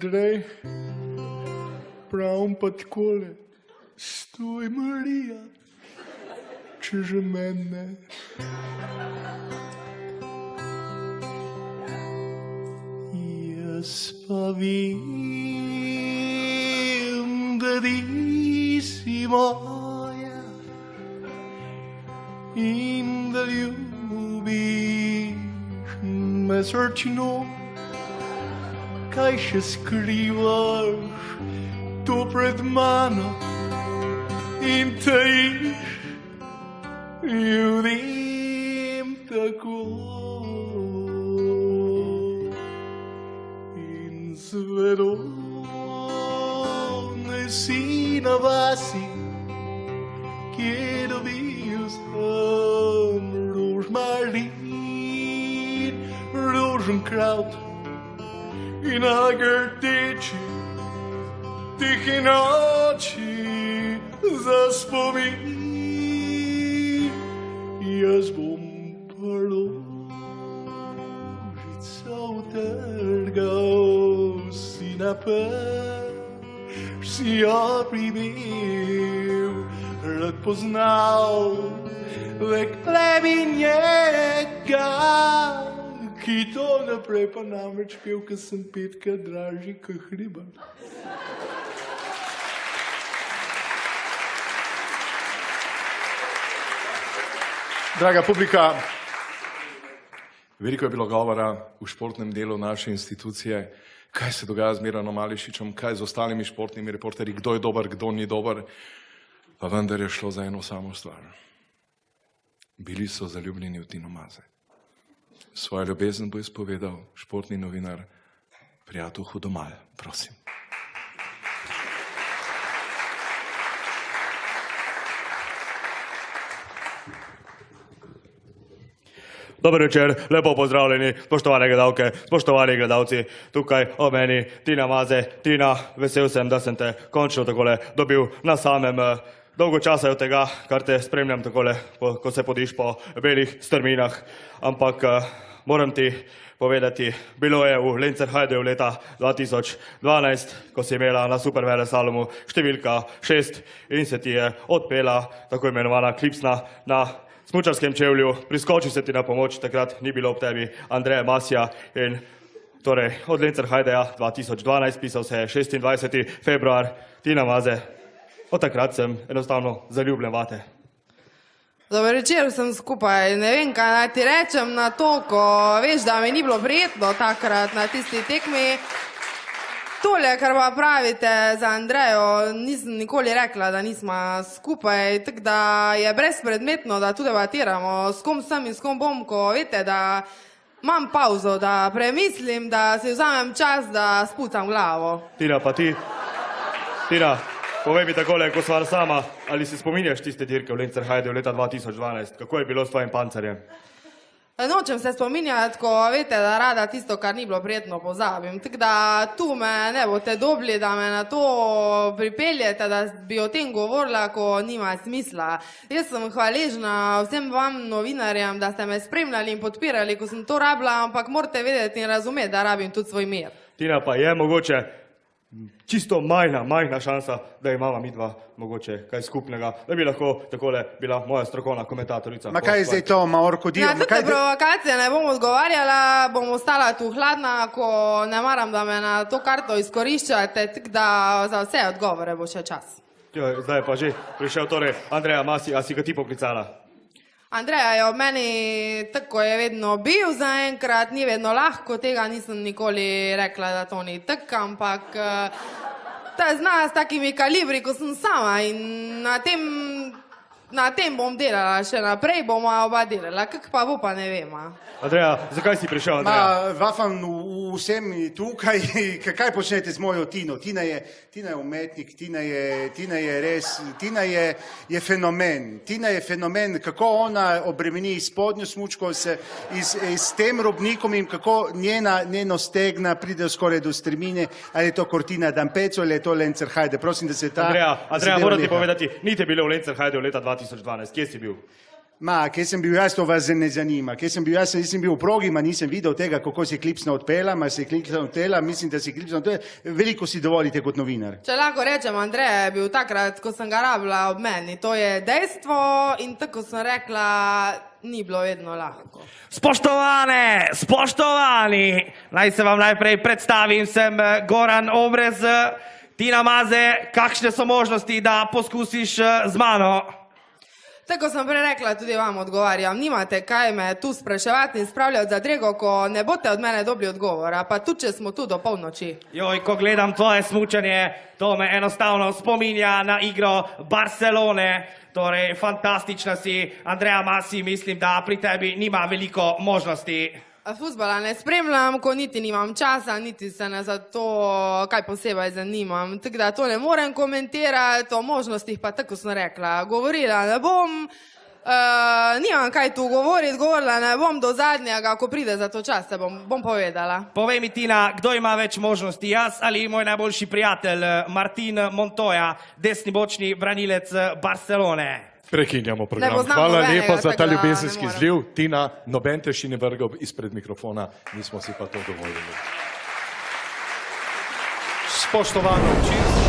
Andrej, pravim pa takole, stoj Marija, če že mene. Jaz pa vem, da ti si moja in da ljubiš me srčno. Kaj še skrivaš tu pred mano in tajiš ljudem tako. In zvedo ne si na vasi, kje dobil sem rožmarin, roženkraut in nagrdeči tihi noči za spomin. Jaz bom položico utrgal, si naprš, si jo pribil, rad poznal, lekle bi njega, ki to naprej pa namreč pil, ker sem petkrat dražji kot hriban. Draga publika, veliko je bilo govora v športnem delu naše institucije, kaj se dogaja z Miranom Mališičem, kaj z ostalimi športnimi reporterji, kdo je dober, kdo ni dober, pa vendar je šlo za eno samo stvar. Bili so zaljubljeni v Tino Maze. Svojo ljubezen bo izpovedal športni novinar Prijatelj Hudomalj. Prosim. Dober večer, lepo pozdravljeni, spoštovane gledalke, spoštovani gledalci. Tukaj o meni Tina Maze. Tina, vesel sem, da sem te končno takole dobil na samem. Dolgo časa je od tega, kar te spremljam takole, ko se podiš po belih strminah. Ampak moram ti povedati, bilo je v Lenzerhajdeju leta 2012, ko si imela na superveleslalomu številka 6 in se ti je odpela tako imenovana klipsna na smučarskem čevlju. Priskoči se ti na pomoč, takrat ni bilo ob tebi Andreja Masija in torej od Lenzerhajdeja 2012, pisal se je 26. februar, Tina Maze. Od takrat sem enostavno zaljubljen vate. Dober večer, vsem skupaj. Ne vem, kaj naj ti rečem na to, ko veš, da mi ni bilo prijetno takrat na tisti tekmi. Tole, kar pa pravite za Andrejo, nisem nikoli rekla, da nismo skupaj, tako da je brezpredmetno, da tu debatiramo, s kom sem in s kom bom, ko veste, da imam pauzo, da premislim, da si vzamem čas, da spucam glavo. Tina, pa ti? Tina, povej mi takole, ko sva sama, ali se spominjaš tiste dirke v Lenzerhajdeju leta 2012? Kako je bilo s tvojim pancerjem? Nočem se spominjati, ko veste, da rada tisto, kar ni bilo prijetno, pozabim. Tako da tu me ne boste dobili, da me na to pripeljete, da bi o tem govorila, ko nima smisla. Jaz sem hvaležna vsem vam novinarjem, da ste me spremljali in podpirali, ko sem to rabila, ampak morate vedeti in razumeti, da rabim tudi svoj mir. Tina, pa je mogoče čisto majhna šansa, da imava midva mogoče kaj skupnega, da bi lahko takole bila moja strokovna komentatorica. Ma kaj je zdaj to, Maor Kodil? Na tukaj provokacije ne bom odgovarjala, bom ostala tu hladna, ko ne maram, da me na to karto izkoriščate, tako da za vse odgovore bo še čas. Zdaj je pa že prišel torej Andreja Masi, a si ga ti poklicala? Andreja je ob meni tako je vedno bil zaenkrat, ni vedno lahko, tega nisem nikoli rekla, da to ni tako, ampak ta zna s takimi kalibri, ko sem sama in na tem bom delala še naprej, bomo oba delala, kak pa bo pa ne vem. Andreja, zakaj si prišel, Andreja? Vafam vsem tukaj, kaj počnete z mojo Tino? Tina je umetnik, Tina je res, Tina je fenomen. Tina je fenomen, kako ona obremeni spodnjo smučko s tem robnikom in kako njeno stegna pride skoraj do strmine, ali je to Cortina d'Ampezzo ali je to Lenzerheide. Prosim, da se ta... Andreja, moram ti povedati, niti bilo v Lenzerheideju leta 2012. Kje si bil? Ma, kje sem bil jaz, to vas ne zanima. Kje sem bil jaz, nisem bil v progi, ma nisem videl tega, kako se klipsna odpela, ma se klipsna odpela, mislim, da se klipsna odpela. Veliko si dovolite kot novinar. Če lahko rečem, Andrej je bil takrat, ko sem ga rabila ob meni. To je dejstvo in tako sem rekla, ni bilo vedno lahko. Spoštovane, spoštovani, naj se vam najprej predstavim, sem Goran Obrez, Tina Maze, kakšne so možnosti, da poskusiš z mano? Tako sem prej rekla, tudi vam odgovarjam. Nimate kaj me tu spraševati in spravljati za drego, ko ne boste od mene dobili odgovora, pa tudi, če smo tu do polnoči. Joj, ko gledam tvoje smučanje, to me enostavno spominja na igro Barcelone. Torej, fantastična si, Andreja Masi, mislim, da pri tebi nima veliko možnosti. Fuzbala ne spremljam, ko niti nimam časa, niti se ne za to kaj posebej zanimam. Tako da to ne morem komentirati, o možnostih pa tako sem rekla. Govorila ne bom, nimam kaj tu govoriti, govorila ne bom do zadnjega, ko pride za to čas, se bom povedala. Povej mi, Tina, kdo ima več možnosti, jaz ali moj najboljši prijatelj Martin Montoya, desni bočni branilec Barcelone? Prekinjamo Ne program. poznam Hvala nobenega, lepa za ta tako da ljubezenski ne morem. zliv. Tina, noben te še ni vrgal izpred mikrofona, nismo si pa to dovolili. Spoštovano občinstvo.